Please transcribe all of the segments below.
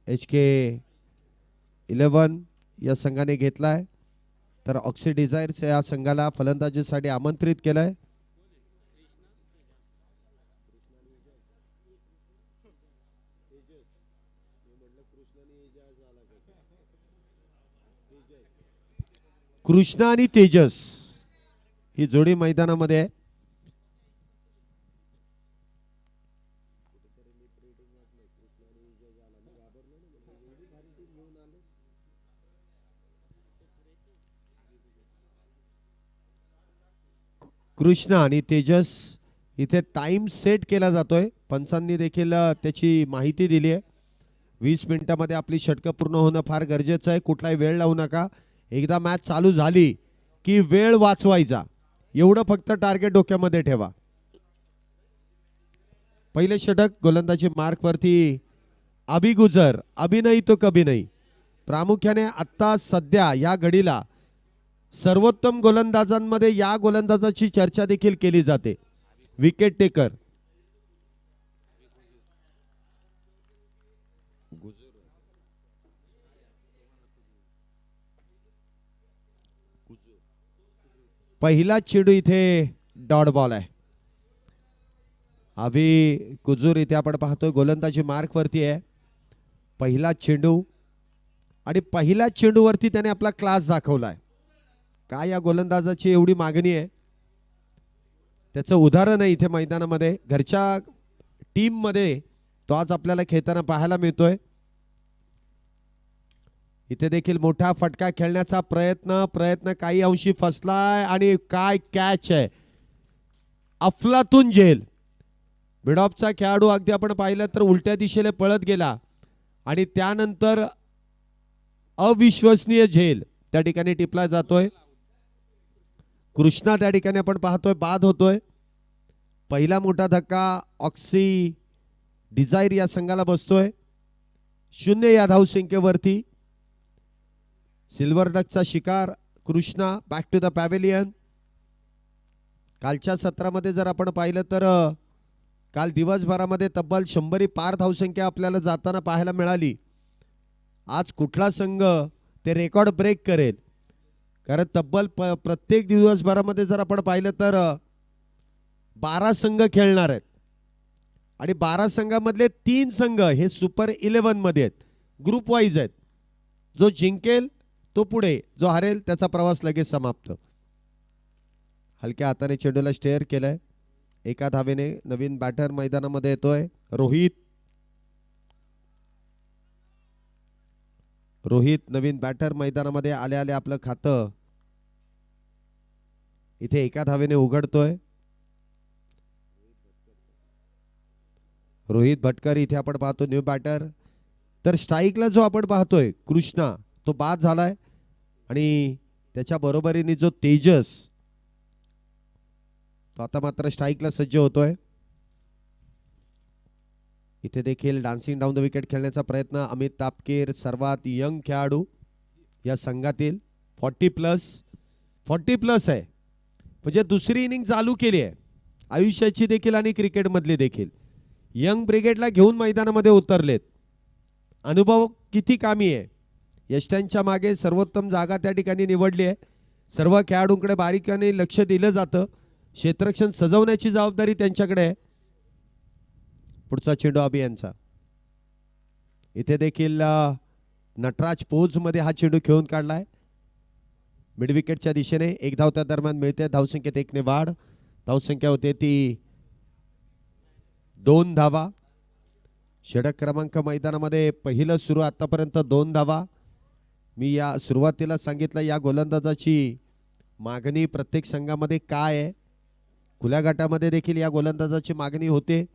HK11 या संघाने घेतलाय, तर ऑक्सी डिझायर्स या संघाला फलंदाजीसाठी आमंत्रित केलंय. कृष्णा आणि तेजस ही जोडी मैदानामध्ये आहे. कृष्णा आणि तेजस इथे टाइम सेट केला जातोय. पंचांनी देखील त्याची माहिती दिली आहे. 20 मिनिटांमध्ये आपली षटकं पूर्ण होणं फार गरजेचं आहे. कुठलाही वेळ लावू नका. एकदा मॅच चालू झाली की वेळ वाचवायचा, एवढं फक्त टार्गेट डोक्यामध्ये ठेवा. पहिले षटक गोलंदाजी मार्क वरती अभी गुजर, अभी नहीं तो कभी नहीं. प्रामुख्याने आता सध्या या घडीला सर्वोत्तम गोलंदाजांमध्ये या गोलंदाजाची चर्चा देखील केली जाते. विकेट टेकर पहिला चेंडू इथे डॉट बॉल आहे. अभी कुजूर इथे आपण पाहतोय गोलंदाजी मार्क वरती आहे. पहिला चेंडू आणि पहिल्या चेंडूवरती त्याने आपला क्लास दाखवलाय. काय या गोलंदाजाची एवढी मागणी आहे, त्याचं उदाहरण आहे इथे मैदानामध्ये. घरच्या टीम मध्ये तो आज आपल्याला खेळताना पाहायला मिळतोय. इथे देखील मोठा फटका खेळण्याचा प्रयत्न काही अंशी फसलाय आणि काय कॅच आहे. अफलातून झेल. मिडऑफचा खेळाडू अगदी आपण पाहिलं तर उलट्या दिशेने पळत गेला आणि त्यानंतर अविश्वसनीय झेल त्या ठिकाणी टिपला जातोय. कृष्णा त्या ठिकाणी आपण पाहतोय बाद होतोय. पहिला मोठा धक्का ऑक्सी डिझायर या संघाला बसतोय. 0 या धावसंख्येवरती. सिल्वर डकचा शिकार Krishna back to the pavilion. कालच्या सत्रामध्ये जर आपण पाहिलं तर काल दिवसभरामध्ये तब्बल 100 पार धावसंख्या आपल्याला जाताना पाहायला मिळाली. आज कुठला संघ ते रेकॉर्ड ब्रेक करेल, कारण तब्बल प्रत्येक दिवसभरामध्ये जर आपण पाहिलं तर 12 संघ खेळणार आहेत आणि 12 संघामधले 3 संघ हे सुपर 11 मध्ये आहेत. ग्रुप वाईज आहेत. जो जिंकेल तो पुढे, जो हरेल त्याचा प्रवास लगेच समाप्त. हलक्या हाताने चेंडूला स्टेअर केलंय. एका धावेने नवीन बॅटर मैदानामध्ये येतोय रोहित नवीन बॅटर मैदानामध्ये आले आपलं खातं इथे एका धावेने उघडतोय. रोहित भटकर इथे आपण पाहतो न्यू बॅटर. तर स्ट्राईकला जो आपण पाहतोय कृष्णा तो बाद झालाय आणि त्याच्या बरोबरीने जो तेजस तो आता मात्र स्ट्राईकला सज्ज होतोय. इथे देखील डान्सिंग डाऊन द विकेट खेळण्याचा प्रयत्न अमित तापकीर, सर्वात यंग खेळाडू या संघातील. 40 प्लस आहे, म्हणजे दुसरी इनिंग चालू केली आहे आयुष्याची देखील आणि क्रिकेटमधली देखील. यंग ब्रिगेडला घेऊन मैदानामध्ये उतरलेत. अनुभव किती कामी आहे. यष्ट्यांच्या मागे सर्वोत्तम जागा त्या ठिकाणी निवडली आहे. सर्व खेळाडूंकडे बारीकाने लक्ष दिलं जातं. क्षेत्ररक्षण सजवण्याची जबाबदारी त्यांच्याकडे आहे. पुढचा चेंडू अभियांचा. इथे देखील नटराज पोज मध्ये हा चेंडू खेळून काढलाय. मिड विकेटच्या दिशेने 1 धाव त्या दरम्यान मिळते. धावसंख्येत 1 ने वाढ. धावसंख्या होते ती 2 धावा. षटक क्रमांक मैदानामध्ये पहिलं सुरू आतापर्यंत 2 धावा. मी या सुरुवातीला सांगितलं या गोलंदाजाची मागणी प्रत्येक संघामध्ये काय आहे. खुल्या गटामध्ये देखील या गोलंदाजाची मागणी होते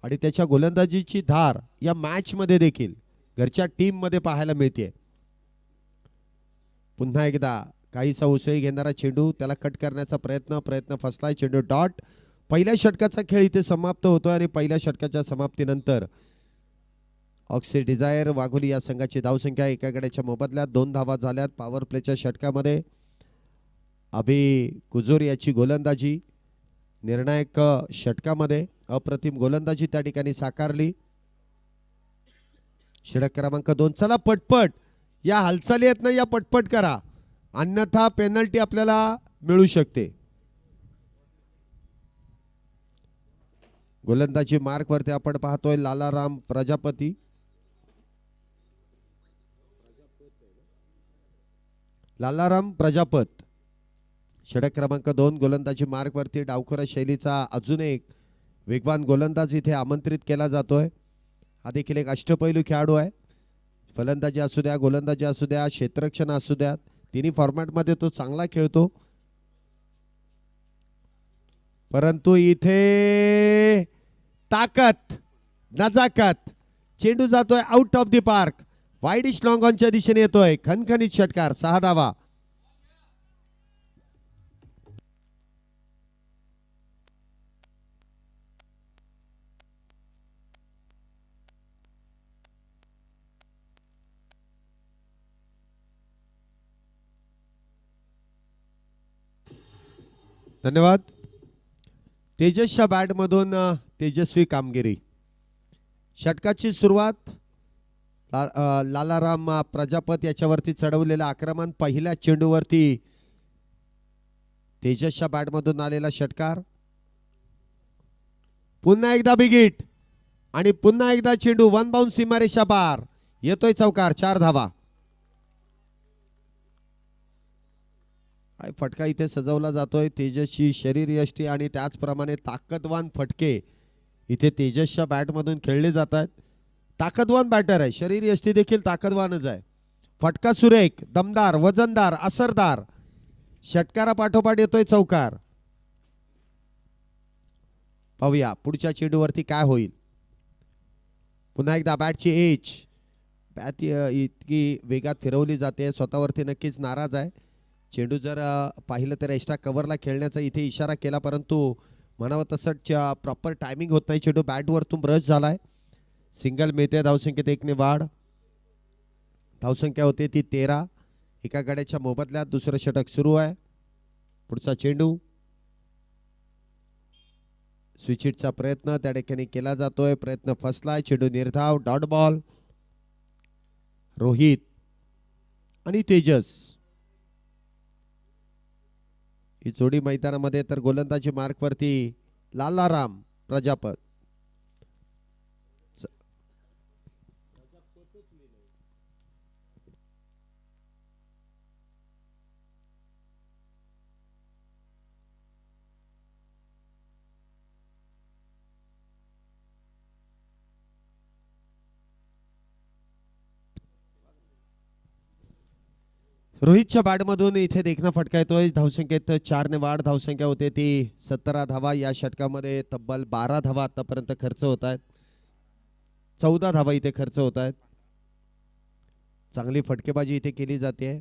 आणि त्याच्या गोलंदाजीची धार या मॅच मध्ये देखील घरच्या टीम मध्ये पाहायला मिळते. पुन्हा एकदा काहीसा उसळी घेणारा चेंडू, त्याला कट करण्याचा प्रयत्न फसलाय. चेंडू डॉट. पहिल्या षटकाचा खेळ इथे समाप्त होतोय आणि पहिल्या षटकाच्या समाप्तीनंतर ऑक्सी डिझायर वाघोली या संघाची धावसंख्या एका गड्याच्या मोबदल्यात 2 धावा झाल्यात. पॉवर प्लेच्या षटकामध्ये अभी कुजूर याची गोलंदाजी. निर्णायक षटकामध्ये अप्रतिम गोलंदाजी त्या ठिकाणी साकारली. षटक क्रमांक 2. चला पटपट या हालचाली आहेत ना, या पटपट करा, अन्यथा पेनल्टी आपल्याला मिळू शकते. गोलंदाजी मार्क वरती आपण पाहतोय लालाराम प्रजापती. लालाराम प्रजापत षटक क्रमांक 2. गोलंदाजी मार्क वरती डावखुरा शैलीचा अजून एक वेगवान गोलंदाज इथे आमंत्रित केला जातोय. हा देखील एक अष्टपैलू खेळाडू आहे. फलंदाजी असू द्या, गोलंदाजी असू द्या, क्षेत्ररक्षण असू द्या, तिन्ही फॉर्मॅटमध्ये तो चांगला खेळतो. परंतु इथे ताकद, नजाकत, चेंडू जातोय out of the park. Wideish long ऑनच्या दिशेने येतोय. खणखणीत षटकार, 6 धावा. धन्यवाद. तेजसच्या बॅटमधून तेजस्वी कामगिरी. षटकाची सुरुवात लालाराम प्रजापत याच्यावरती चढवलेलं आक्रमण. पहिल्या चेंडूवरती तेजसच्या बॅटमधून आलेला षटकार. पुन्हा एकदा बिगिट आणि पुन्हा एकदा चेंडू वन बाउंस सीमारेषा पार. येतोय चौकार, 4 धावा. फटका इथे सजवला जातोय. तेजसची शरीरयष्टी आणि त्याचप्रमाणे ताकदवान फटके इथे तेजसच्या बॅटमधून खेळले जातात. ताकदवान बॅटर आहे, शरीरयष्टी देखील ताकदवानच आहे. फटका सुरेख, दमदार, वजनदार, असरदार. षटकारा पाठोपाठ येतोय चौकार. पाहूया पुढच्या चेंडूवरती काय होईल. पुन्हा एकदा बॅटची एज. बॅट इतकी वेगात फिरवली जाते, स्वतःवरती नक्कीच नाराज आहे. चेंडू जर पाहिलं तर एक्स्ट्रा कव्हरला खेळण्याचा इथे इशारा केला, परंतु म्हणावं तसंच प्रॉपर टायमिंग होत नाही. चेंडू बॅटवरतून ब्रश झालाय. सिंगल मिळते. धावसंख्येत 1 ने वाढ. धावसंख्या होते ती 13. एका गड्याच्या मोबदल्यात दुसरं षटक सुरू आहे. पुढचा चेंडू. स्विचिटचा प्रयत्न त्या ठिकाणी केला जातोय. प्रयत्न फसलाय. चेंडू निर्धाव. Dot ball. रोहित आणि तेजस ही जोडी मैदानामध्ये. तर गोलंदाजी मार्कवरती लालाराम प्रजापत. रोहितच्या बॅटमधून इथे देखना फटका येतोय. धावसंख्येत 4 ने वाढ. धावसंख्या होते ती 17 धावा. या षटकामध्ये तब्बल 12 धावा आतापर्यंत खर्च होत आहेत. 14 धावा इथे खर्च होत आहेत. चांगली फटकेबाजी इथे केली जाते.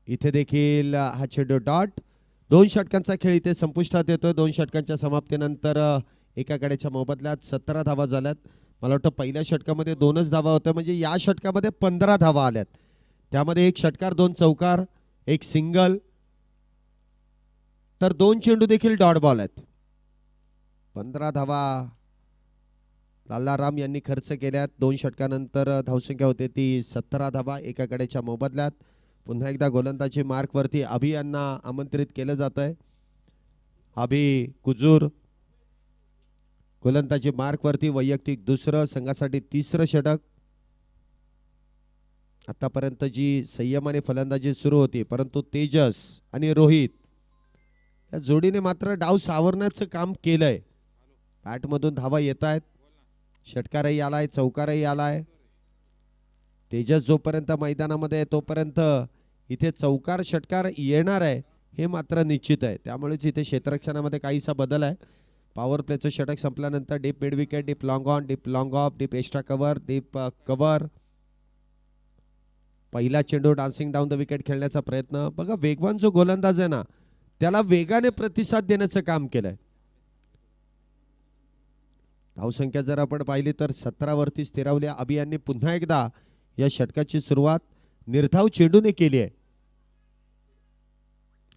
इथे देखील हा चेंडू डॉट. 2 षटकांचा खेळ इथे संपुष्टात येतोय. 2 षटकांच्या समाप्तीनंतर एका गड्याच्या मोबदल्यात 17 धावा झाल्यात. मला वाटतं पहिल्या षटकामध्ये 2च धावा होत्या, म्हणजे या षटकामध्ये 15 धावा आल्यात. त्यामध्ये 1 षटकार, 2 चौकार, 1 सिंगल, तर 2 चेंडू देखील डॉट बॉल आहेत. 15 धावा लालाराम यांनी खर्च केल्यात. 2 षटकानंतर धावसंख्या होते ती 17 धावा एका गड्याच्या मोबदल्यात. पुन्हा एकदा गोलंदाजी मार्कवरती अभि यांना आमंत्रित केलं जात आहे. अभि कुजूर गोलंदाजी मार्कवरती वैयक्तिक दुसरं, संघासाठी 3रं षटक. आतापर्यंत जी संयमाने फलंदाजी सुरू होती, परंतु तेजस आणि रोहित या जोडीने मात्र डाव सावरण्याचं काम केलंय. बॅटमधून धावा येत आहेत. षटकारही आलाय, चौकारही आलाय. तेजस जोपर्यंत मैदानामध्ये आहे तोपर्यंत इथे चौकार षटकार येणार आहे हे मात्र निश्चित आहे. त्यामुळेच इथे क्षेत्ररक्षणामध्ये काहीसा बदल आहे. पॉवर प्लेचं षटक संपल्यानंतर deep mid wicket, deep long on, deep long of, deep extra cover, deep cover. पहिला चेंडू डान्सिंग डाऊन द विकेट खेळण्याचा प्रयत्न. बघा वेगवान जो गोलंदाज आहे ना, त्याला वेगाने प्रतिसाद देण्याचं काम केलंय. धावसंख्या जर आपण पाहिली तर 17 वरती स्थिरावली. अभि यांनी पुन्हा एकदा या षटकाची सुरुवात निर्धाव चेंडूने केली आहे.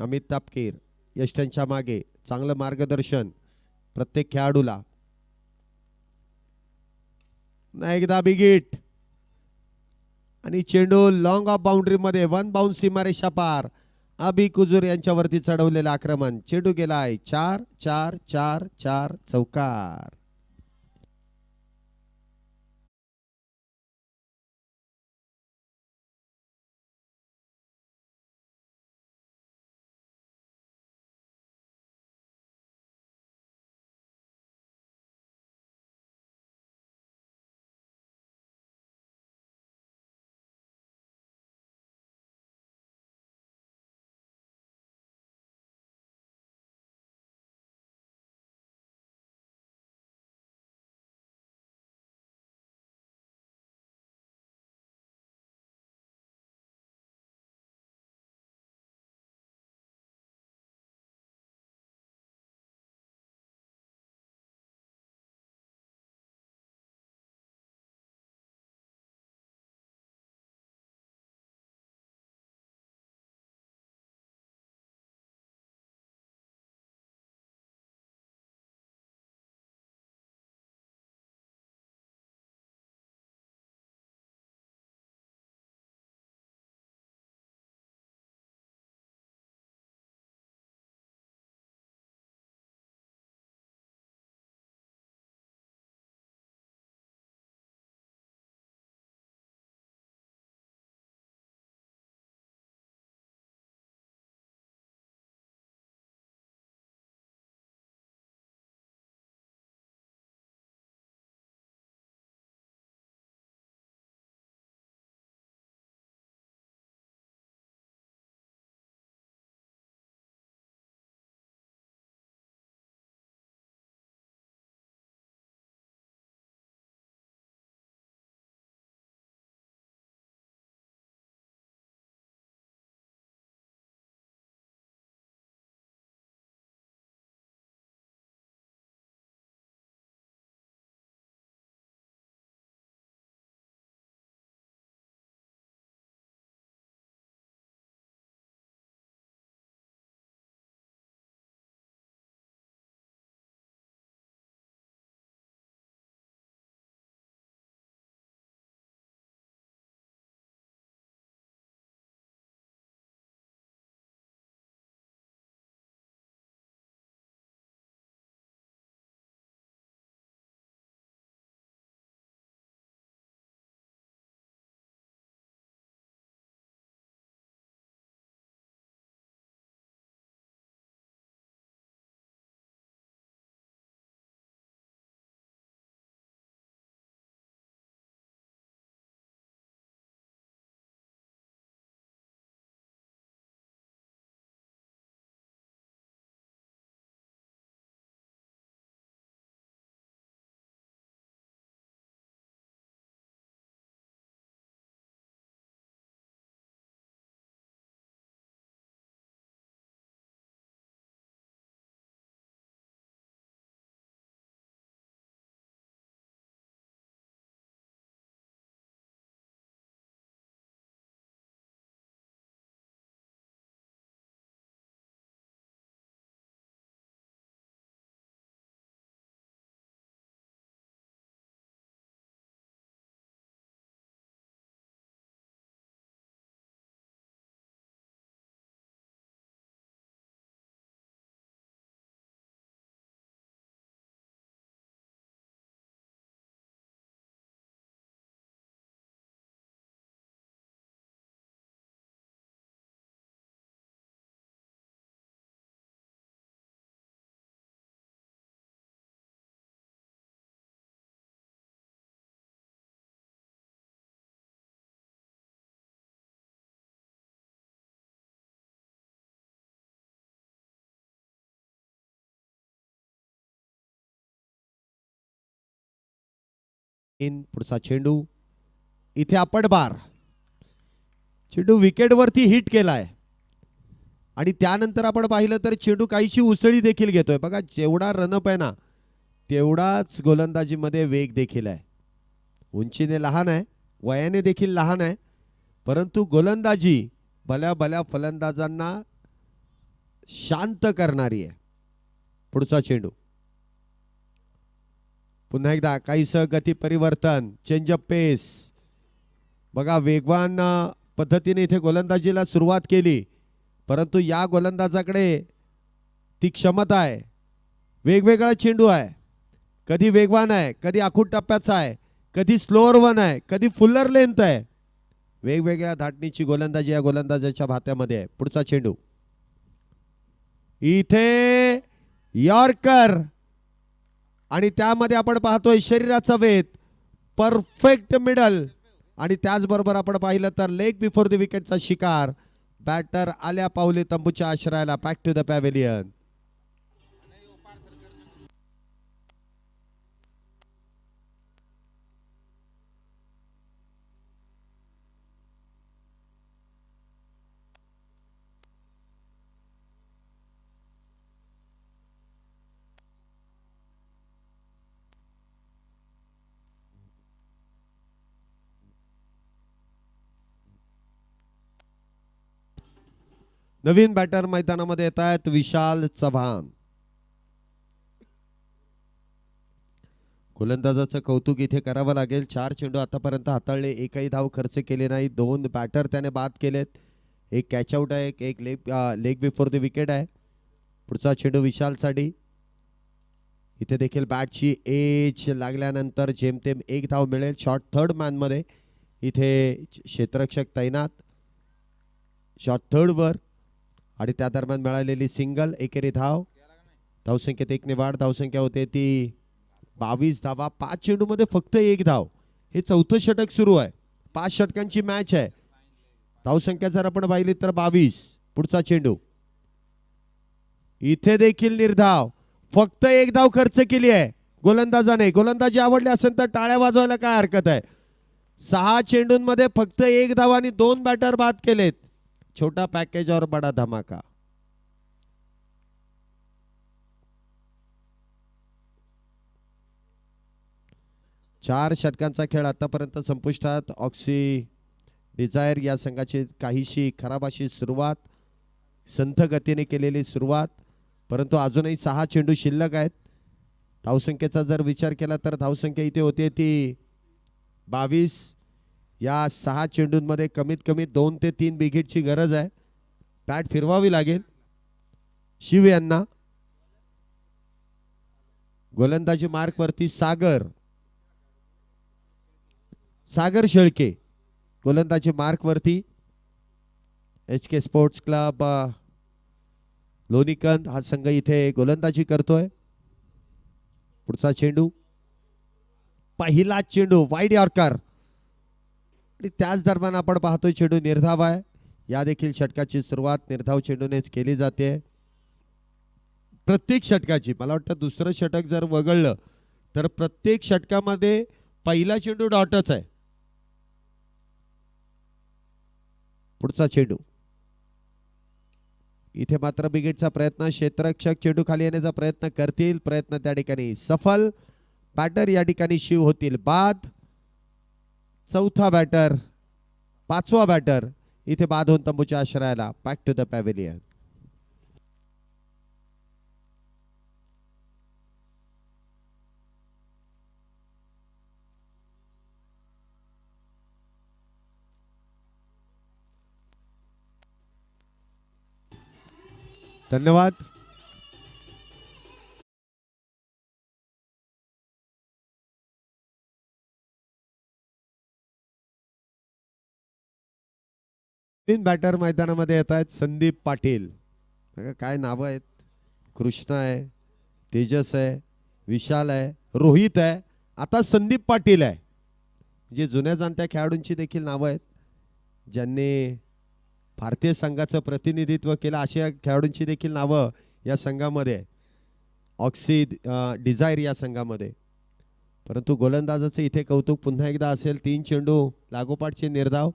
अमित तापकीर यष्टांच्या मागे चांगलं मार्गदर्शन प्रत्येक खेळाडूला. एकदा बिग हिट आणि चेंडू लॉंग ऑफ बाउंड्री मध्ये वन बाउन्स सीमारेषा पार. अभि कुजूर यांच्यावरती चढवलेलं आक्रमण. चेंडू गेलाय 4-4-4-4 चौकार. पुढचा चेंडू इथे आपट बार. चेंडू विकेटवरती हिट केलाय आणि त्यानंतर आपण पाहिलं तर चेंडू काहीशी उसळी देखील घेतोय. बघा जेवढा रनअप आहे ना तेवढाच गोलंदाजीमध्ये वेग देखील आहे. उंचीने लहान आहे, वयाने देखील लहान आहे, परंतु गोलंदाजी भल्या भल्या फलंदाजांना शांत करणारी आहे. पुढचा चेंडू पुन्हा एकदा काहीसं गती परिवर्तन, चेंज ऑफ पेस. बघा वेगवान पद्धतीने इथे गोलंदाजीला सुरुवात केली, परंतु या गोलंदाजाकडे ती क्षमता आहे. वेगवेगळा चेंडू आहे, कधी वेगवान आहे, कधी आखूड टप्प्याचा आहे, कधी स्लोअर वन आहे, कधी फुल्लर लेंथ आहे. वेगवेगळ्या धाटणीची गोलंदाजी या गोलंदाजाच्या भात्यामध्ये आहे. पुढचा चेंडू इथे यॉर्कर आणि त्यामध्ये आपण पाहतोय शरीराचा वेध, परफेक्ट मिडल आणि त्याचबरोबर आपण पाहिलं तर लेग बिफोर द विकेटचा शिकार. बॅटर आल्या पावले तंबूच्या आश्रयाला. Back to the pavilion. नवीन बॅटर मैदानामध्ये येत आहेत विशाल चव्हाण. गोलंदाजाचं कौतुक इथे करावं लागेल. 4 चेंडू आतापर्यंत हाताळले, एकही धाव खर्च केले नाही. 2 बॅटर त्याने बाद केलेत. एक कॅच आउट आहे, एक लेग बिफोर द विकेट आहे. पुढचा चेंडू विशालसाठी. इथे देखील बॅटची एज लागल्यानंतर जेमतेम एक धाव मिळेल. शॉट थर्ड मॅनमध्ये इथे क्षेत्ररक्षक तैनात. शॉट थर्ड वर आणि त्या दरम्यान मिळालेली सिंगल, एकेरी धाव. धावसंख्येत 1 ने वाढ. धावसंख्या होते ती 22 धावा. 5 चेंडूमध्ये फक्त 1 धाव. हे 4थं षटक सुरू आहे. 5 षटकांची मॅच आहे. धावसंख्या जर आपण पाहिली तर 22. पुढचा चेंडू इथे देखील निर्धाव. फक्त 1 धाव खर्च केली आहे गोलंदाजाने. गोलंदाजी आवडली असेल तर टाळ्या वाजवायला काय हरकत आहे. 6 चेंडूंमध्ये फक्त 1 धाव आणि 2 बॅटर बाद केलेत. छोटा पॅकेज और बडा धमाका. चार षटकांचा खेळ आतापर्यंत संपुष्टात. ऑक्सी डिझायर या संघाची काहीशी खराब अशी सुरुवात, संथ गतीने केलेली सुरुवात, परंतु अजूनही 6 चेंडू शिल्लक आहेत. धावसंख्येचा जर विचार केला तर धावसंख्या इथे होते ती 22. या 6 चेंडूंमध्ये कमीत कमी 2 ते 3 विकेटची गरज आहे. बॅट फिरवावी लागेल शिव यांना. गोलंदाजी मार्क वरती सागर शेळके. गोलंदाजी मार्क वरती HK स्पोर्ट्स क्लब लोणीकंद हा संघ इथे गोलंदाजी करतोय. पुढचा चेंडू, पहिला चेंडू वाईड यॉर्कर आणि त्याच दरम्यान आपण पाहतोय चेंडू निर्धाव आहे. या देखील षटकाची सुरुवात निर्धाव चेंडूनेच केली जाते. प्रत्येक षटकाची, मला वाटतं दुसरं षटक जर वगळलं तर प्रत्येक षटकामध्ये पहिला चेंडू डॉटच आहे. पुढचा चेंडू इथे मात्र बिगेटचा प्रयत्न. क्षेत्ररक्षक चेंडू खाली येण्याचा प्रयत्न करतील. प्रयत्न त्या ठिकाणी सफल. बॅटर या ठिकाणी शिव होतील बाद. चौथा बॅटर, 5वा बॅटर इथे बाद होऊन तंबूच्या आश्रयाला. Back to the pavilion. धन्यवाद. तीन बॅटर मैदानामध्ये येत आहेत. संदीप पाटील, काय नाव आहेत, कृष्ण आहे, तेजस आहे, विशाल आहे, रोहित आहे, आता संदीप पाटील आहे. जे जुन्या जाणत्या खेळाडूंची देखील नावं आहेत, ज्यांनी भारतीय संघाचं प्रतिनिधित्व केलं, अशा खेळाडूंची देखील नावं या संघामध्ये. ऑक्सी डिझायर या संघामध्ये. परंतु गोलंदाजाचं इथे कौतुक पुन्हा एकदा असेल. 3 चेंडू लागोपाठचे निर्धाव.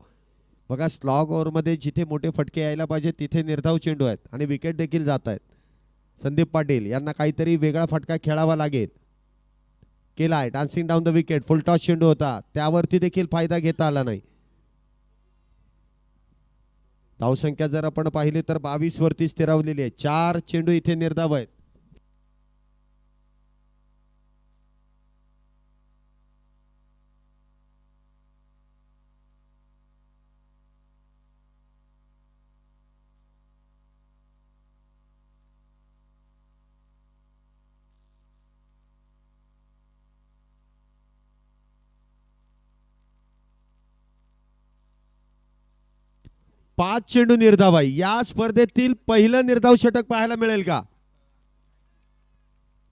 बघा स्लॉग ओव्हरमध्ये जिथे मोठे फटके यायला पाहिजे तिथे निर्धाव चेंडू आहेत आणि विकेट देखील जात आहेत. संदीप पाटील यांना काहीतरी वेगळा फटका खेळावा लागेल. केलाय dancing down the wicket. Full toss चेंडू होता, त्यावरती देखील फायदा घेता आला नाही. धावसंख्या जर आपण पाहिली तर 22 वरती स्थिरावलेली आहे. 4 चेंडू इथे निर्धाव आहेत. 5 चेंडू निर्धाव आहे. या स्पर्धेतील पहिलं निर्धाव षटक पाहायला मिळेल का?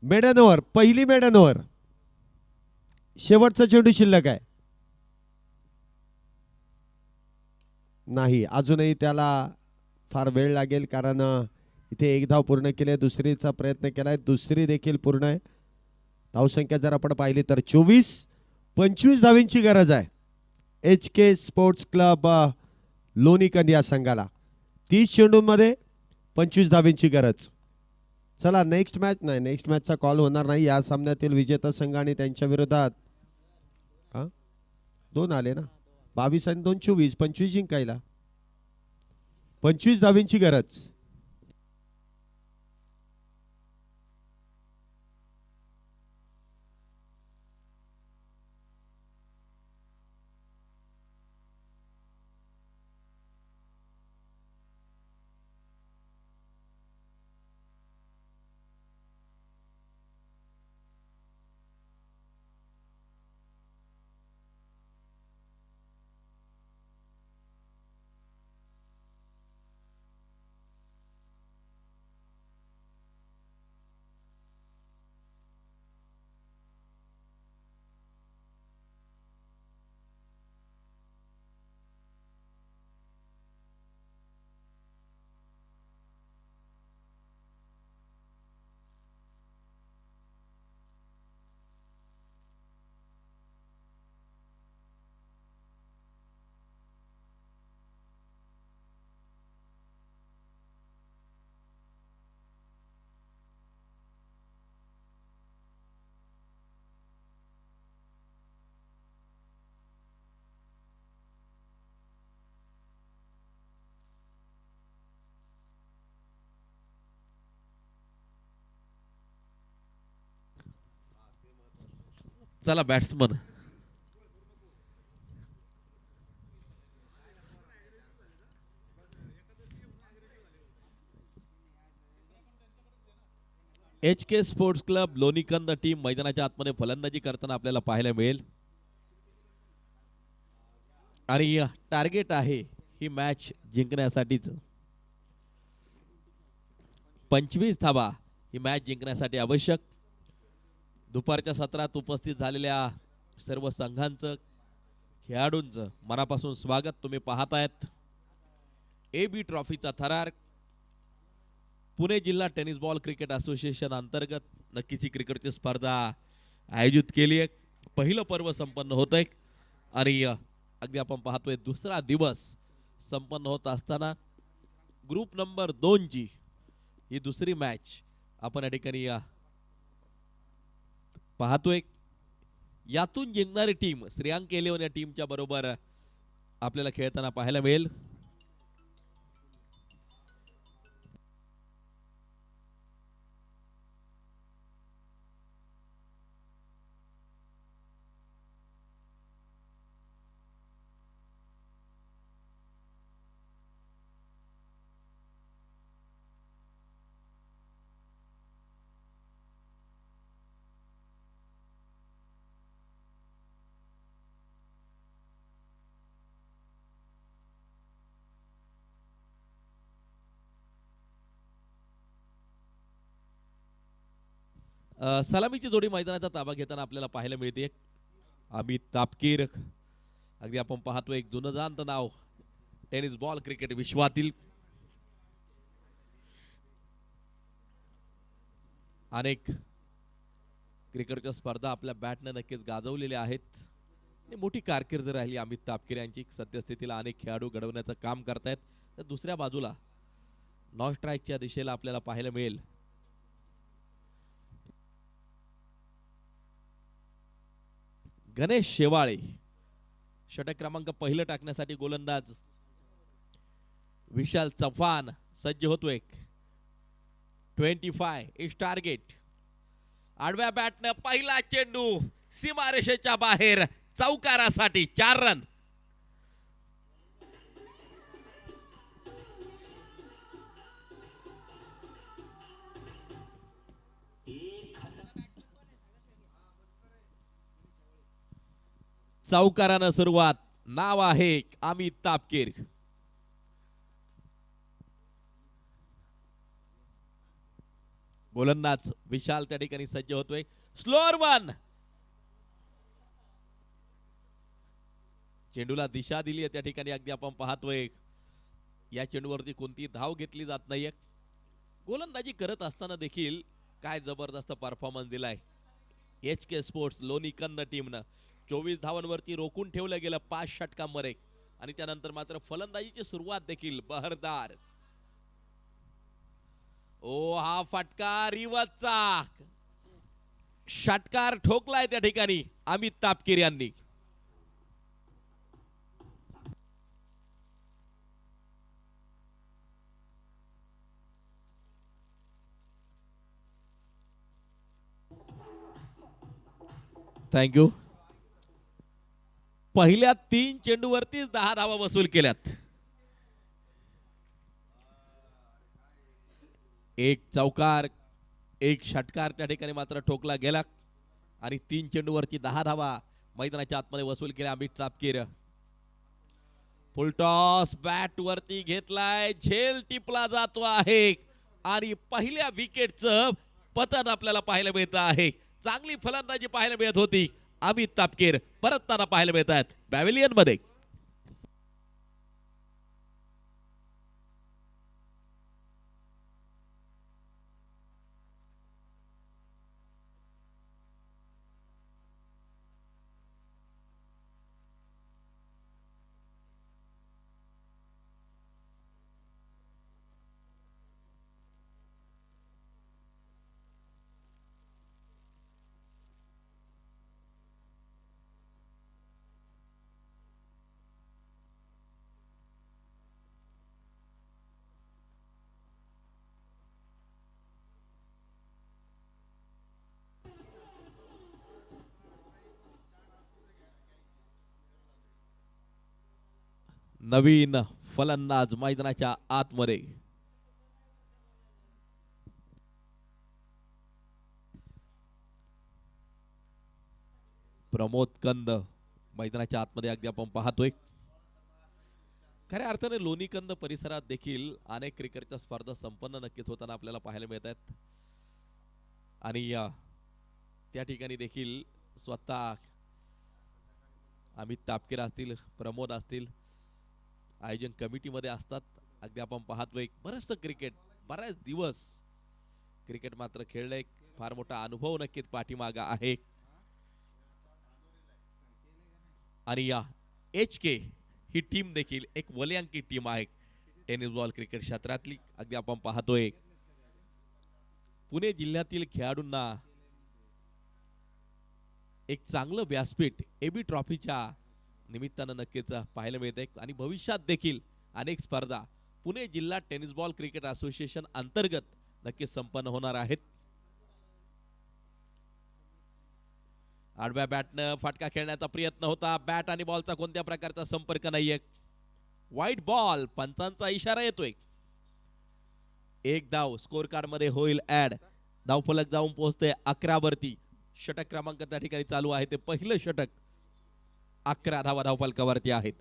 मेडन ओव्हर, पहिली मेडन ओव्हर, शेवटचा चेंडू शिल्लक आहे. नाही, अजूनही त्याला फार वेळ लागेल, कारण इथे एक धाव पूर्ण केली, दुसरीचा प्रयत्न केलाय, दुसरी देखील पूर्ण आहे. धावसंख्या जर आपण पाहिली तर 24-25 धावींची गरज आहे HK स्पोर्ट्स क्लब लोणीकंद या संघाला. 30 चेंडूंमध्ये 25 धावींची गरज. चला नेक्स्ट मॅच. नाही, नेक्स्ट मॅचचा कॉल होणार नाही. या सामन्यातील विजेता संघ आणि त्यांच्या विरोधात 2 आले ना, 22 आणि 2 24, 25 जिंकायला 25 धावींची गरज. चला batsman HK sports club Lonikand team मैदानाच्या आतमध्ये फलंदाजी करताना आपल्याला पाहायला मिळेल. आणि टार्गेट आहे ही मॅच जिंकण्यासाठीच. 25 धावा ही मॅच जिंकण्यासाठी आवश्यक. दुपारच्या सत्रात उपस्थित झालेल्या सर्व संघांचं, खेळाडूंचं मनापासून स्वागत. तुम्ही पाहतायत AB ट्रॉफीचा थरार. पुणे जिल्हा टेनिस बॉल क्रिकेट असोसिएशन अंतर्गत नक्कीच ही क्रिकेटची स्पर्धा आयोजित केली आहे. पहिलं पर्व संपन्न होत आहे आणि अगदी आपण पाहतोय दुसरा दिवस संपन्न होत असताना ग्रुप नंबर 2 ची ही दुसरी मॅच आपण या ठिकाणी पाहतोय. यातून जिंकणारी टीम श्रीयांक 11 या टीमच्या बरोबर आपल्याला खेळताना पाहायला मिळेल. सलामीची जोडी मैदानाचा ताबा घेताना आपल्याला पाहायला मिळते. अमित तापकीर, अगदी आपण पाहतो एक जुनं जाणतं नाव टेनिस बॉल क्रिकेट विश्वातील. अनेक क्रिकेटच्या स्पर्धा आपल्या बॅटने नक्कीच गाजवलेल्या आहेत. मोठी कारकीर्द राहिली अमित तापकीर यांची. सद्यस्थितीला अनेक खेळाडू घडवण्याचं काम करतायत. तर दुसऱ्या बाजूला नॉन स्ट्राईकच्या दिशेला आपल्याला पाहायला मिळेल गणेश शेवाळे. षटक क्रमांक पहिलं टाकण्यासाठी गोलंदाज विशाल चव्हाण सज्ज होतोय. 25 इज टार्गेट. आडव्या बॅटनं पहिला चेंडू सीमारेषेच्या बाहेर चौकारासाठी 4 रन. चौकारानं सुरुवात. नाव आहे अमित तापकीर. गोलंदाज विशाल त्या ठिकाणी सज्ज होतोय. Slower one. चेंडूला दिशा दिली आहे त्या ठिकाणी. अगदी आपण पाहतोय या चेंडूवरती कोणती धाव घेतली जात नाहीये. गोलंदाजी करत असताना देखील काय जबरदस्त परफॉर्मन्स दिलाय HK स्पोर्ट्स लोणी कन्न टीमनं. 24 धावांवरती रोखून ठेवलं गेलं 5 षटकांमध्ये आणि त्यानंतर मात्र फलंदाजीची सुरुवात देखील बहरदार. ओ हा फटका रिवचा षटकार ठोकलाय त्या ठिकाणी अमित तापकीर यांनी. थँक्यू. पहिल्या 3 चेंडूवरतीच 10 धावा वसूल केल्यात. एक चौकार एक षटकार त्या ठिकाणी मात्र ठोकला गेला आणि 3 चेंडूवरती 10 धावा मैदानाच्या आतमध्ये वसूल केल्या अमित तापकीर. फुलटॉस बॅट वरती घेतलाय. झेल टिपला जातो आहे आणि पहिल्या विकेटचं पतन आपल्याला पाहायला मिळत आहे. चांगली फलंदाजी पाहायला मिळत होती. अमित तापकीर परतताना पाहायला मिळत आहेत पॅव्हिलियन मध्ये. नवीन फलंदाज मैदानाच्या आतमध्ये. प्रमोद कंद मैदानाच्या आतमध्ये अगदी आपण पाहतोय. खऱ्या अर्थाने लोणीकंद परिसरात देखील अनेक क्रिकेटच्या स्पर्धा संपन्न नक्कीच होताना आपल्याला पाहायला मिळत आहेत आणि त्या ठिकाणी देखील स्वतः अमित तापकीर असतील प्रमोद असतील आयोजन कमिटीमध्ये असतात. अगदी आपण पाहतोय बरंचसं क्रिकेट बऱ्याच दिवस क्रिकेट मात्र खेळलंय. फार मोठा अनुभव नक्कीच पाठीमागा आहे आणि या HK ही टीम देखील एक वलयांकित टीम आहे टेनिस बॉल क्रिकेट क्षेत्रातली. अगदी आपण पाहतोय पुणे जिल्ह्यातील खेळाडूंना एक चांगलं व्यासपीठ AB ट्रॉफीच्या निमित्तानं नक्कीच पाहायला मिळते आणि भविष्यात देखील अनेक स्पर्धा पुणे जिल्हा टेनिस बॉल क्रिकेट असोसिएशन अंतर्गत नक्कीच संपन्न होणार आहेत. आडव्या बॅटनं फटका खेळण्याचा प्रयत्न होता. बॅट आणि बॉलचा कोणत्या प्रकारचा संपर्क नाहीये. वाईट बॉल. पंचांचा इशारा येतोय. एक धाव स्कोर कार्ड मध्ये होईल ऍड. धावफलक जाऊन पोहोचते 11 वरती. षटक क्रमांक त्या ठिकाणी चालू आहे. ते पहिलं षटक 11 धावा धावफलकावरती आहेत.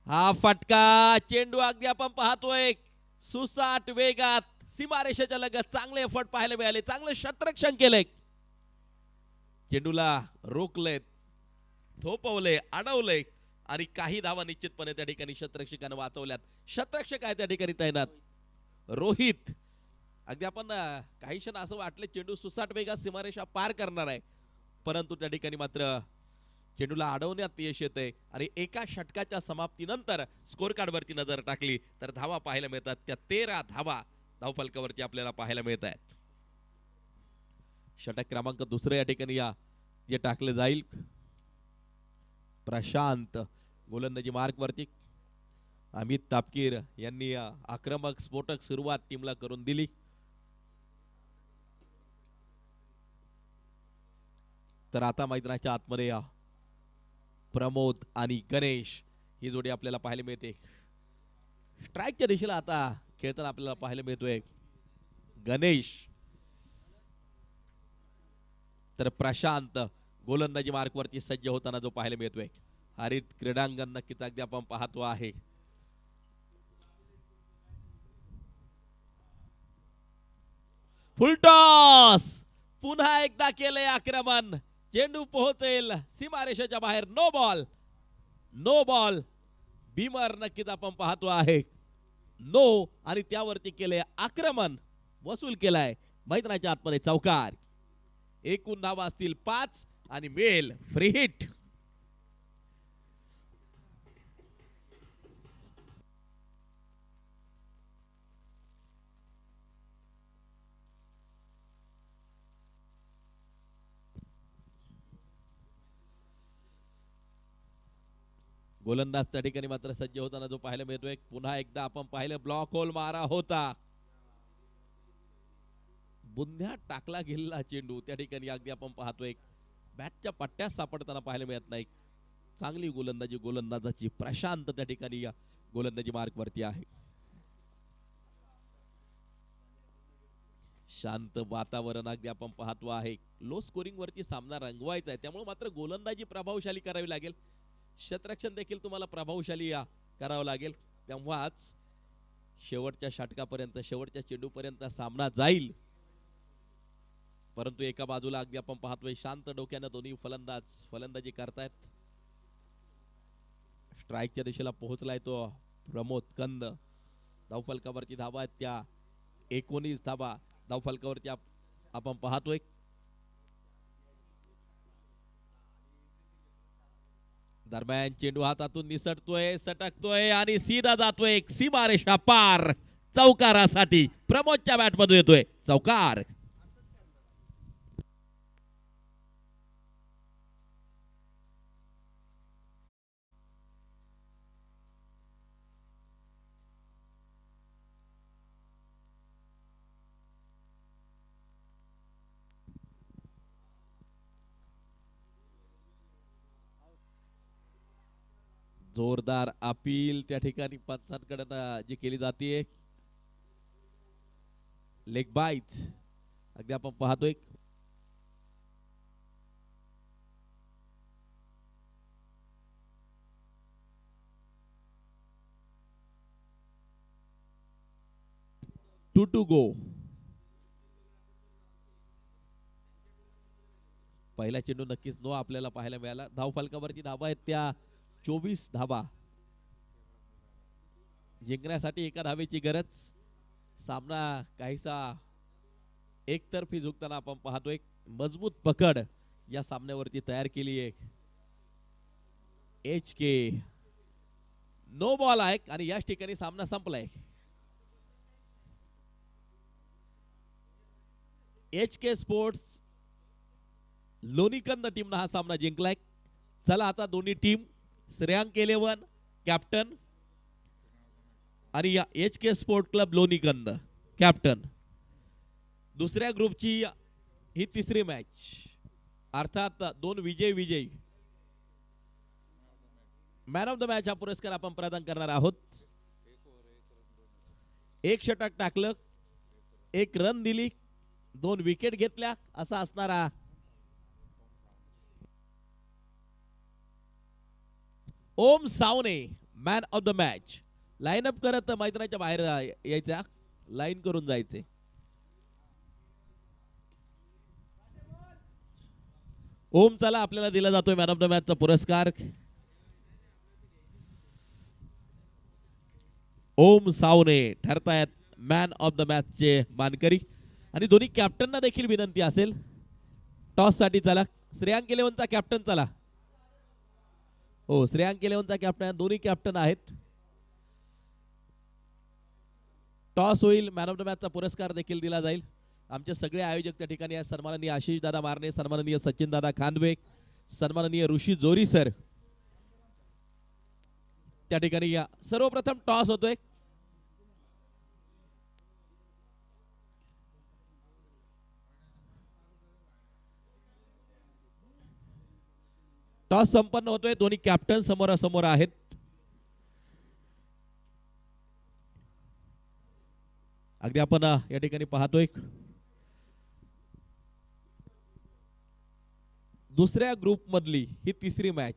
हा फटका चेंडू अगदी आपण पाहतोय सुसाट वेगात सीमारेषेच्या लगत चांगले एफर्ट पाहायला मिळाले. चांगलं क्षेत्ररक्षण केलंय. चेंडूला रोखले थोपवले अडवले आणि काही धावा निश्चितपणे त्या ठिकाणी क्षेत्ररक्षकाने वाचवल्यात. क्षेत्ररक्षक आहे त्या ठिकाणी तैनात रोहित. अगदी आपण काही क्षण असं वाटलं चेंडू सुसाट वेगात सीमारेषा पार करणार आहे परंतु त्या ठिकाणी मात्र चेंडूला अडवण्यात यश येते आणि एका षटकाच्या समाप्तीनंतर स्कोर कार्ड वरती नजर टाकली तर धावा पाहायला मिळतात. त्या 13 धावा धावफलकावरती आपल्याला पाहायला मिळत आहेत. षटक क्रमांक दुसरे या ठिकाणी जे टाकले जाईल. प्रशांत गोलंदाजी मार्क वरती. अमित तापकीर यांनी आक्रमक स्फोटक सुरुवात टीमला करून दिली. तर आता मैदानाच्या आतमध्ये प्रमोद आणि गणेश ही जोडी आपल्याला पाहायला मिळते. स्ट्राईकच्या दिशेला आता खेळताना आपल्याला पाहायला मिळतोय गणेश. तर प्रशांत गोलंदाजी मार्कवरती सज्ज होताना जो पाहायला मिळतोय. हरित क्रीडांगण नक्कीच अगदी आपण पाहतो आहे. फुलटॉस पुन्हा एकदा केले आक्रमण. चेंडू पोहोचेल सीमारेषेच्या बाहेर. No ball, no ball. Beamer नक्कीच आपण पाहतो आहे. नो आणि त्यावरती केले आक्रमण. वसूल केलाय मैदानाच्या आतमध्ये चौकार. एकूण धावा असतील 5 आणि मिळेल फ्री हिट. गोलंदाज त्या ठिकाणी मात्र सज्ज होताना जो पाहायला मिळतोय. पुन्हा एकदा आपण पाहिलं ब्लॉक होल मारा होता. बुंध्यात टाकला गेलेला चेंडू त्या ठिकाणी अगदी आपण पाहतोय बॅटच्या पट्ट्यात सापडताना पाहायला मिळत नाही. चांगली गोलंदाजी गोलंदाजाची. प्रशांत त्या ठिकाणी या गोलंदाजी मार्कवरती आहे. शांत वातावरण अगदी आपण पाहतो आहे. लो स्कोरिंग वरती सामना रंगवायचा आहे, त्यामुळे मात्र गोलंदाजी प्रभावशाली करावी लागेल. क्षेत्ररक्षण देखील तुम्हाला प्रभावशाली करावं लागेल. तेव्हाच शेवटच्या षटकापर्यंत शेवटच्या चेंडूपर्यंत सामना जाईल. परंतु एका बाजूला अगदी आपण पाहतोय शांत डोक्यानं दोन्ही फलंदाज फलंदाजी करतायत. स्ट्राईकच्या दिशेला पोहोचलाय तो प्रमोद कंद. धावफलकावरती धावा आहेत त्या 19 धावा धावफलकावरती आपण पाहतोय. दरम्यान चेंडू हातातून निसटतोय, सटकतोय आणि सीधा जातोय सीमारेषा पार. चौकारासाठी प्रमोदच्या बॅटमधून येतोय चौकार. जोरदार अपील त्या ठिकाणी पंचांकडून जी केली जाते. लेग बाईट अगदी आपण पाहतोय. To go. पहिला चेंडू नक्कीच नो आपल्याला पाहायला मिळाला. धावफलकावरती धावा आहेत त्या 24 धावा. जिंकण्यासाठी एका धावेची गरज. सामना काहीसा एकतर्फी झुकताना आपण पाहतोय. मजबूत पकड या सामन्यावरती तयार केली आहे. HK नो बॉल आहे आणि याच ठिकाणी सामना संपलाय. HK स्पोर्ट्स लोणीकंद टीमनं हा सामना जिंकलाय. चला आता दोन्ही टीम श्रेयांक 11 कॅप्टन आणि या HK sport club Lonikand captain. दुसऱ्या ग्रुपची ही तिसरी मॅच, अर्थात 2 विजयी मॅन ऑफ द मॅच हा पुरस्कार आपण प्रदान करणार आहोत. 1 षटक टाकलं, 1 रन दिली, 2 विकेट घेतल्या असा असणारा ओम सावने man of the match. Line up करत मैदानाच्या बाहेर यायचा, लाईन करून जायचे. ओम चला आपल्याला दिला जातोय मॅन ऑफ द मॅचचा पुरस्कार. ओम सावने ठरतायत मॅन ऑफ द मॅचचे मानकरी. आणि दोन्ही कॅप्टनना देखील विनंती असेल टॉस साठी. चला श्रेयांक 11चा कॅप्टन चला. हो श्रेयांक 11चा कॅप्टन, दोन्ही कॅप्टन आहेत. टॉस होईल, मॅन ऑफ द मॅचचा पुरस्कार देखील दिला जाईल. आमचे सगळे आयोजक त्या ठिकाणी आहेत. सन्माननीय आशिष दादा मारणे, सन्माननीय सचिन दादा खानवे, सन्माननीय ऋषी जोरी सर त्या ठिकाणी या. सर्वप्रथम टॉस होतोय. टॉस संपन्न होतोय. दोन्ही कॅप्टन समोरासमोर आहेत. अगदी आपण या ठिकाणी पाहतोय दुसऱ्या ग्रुपमधली ही तिसरी मॅच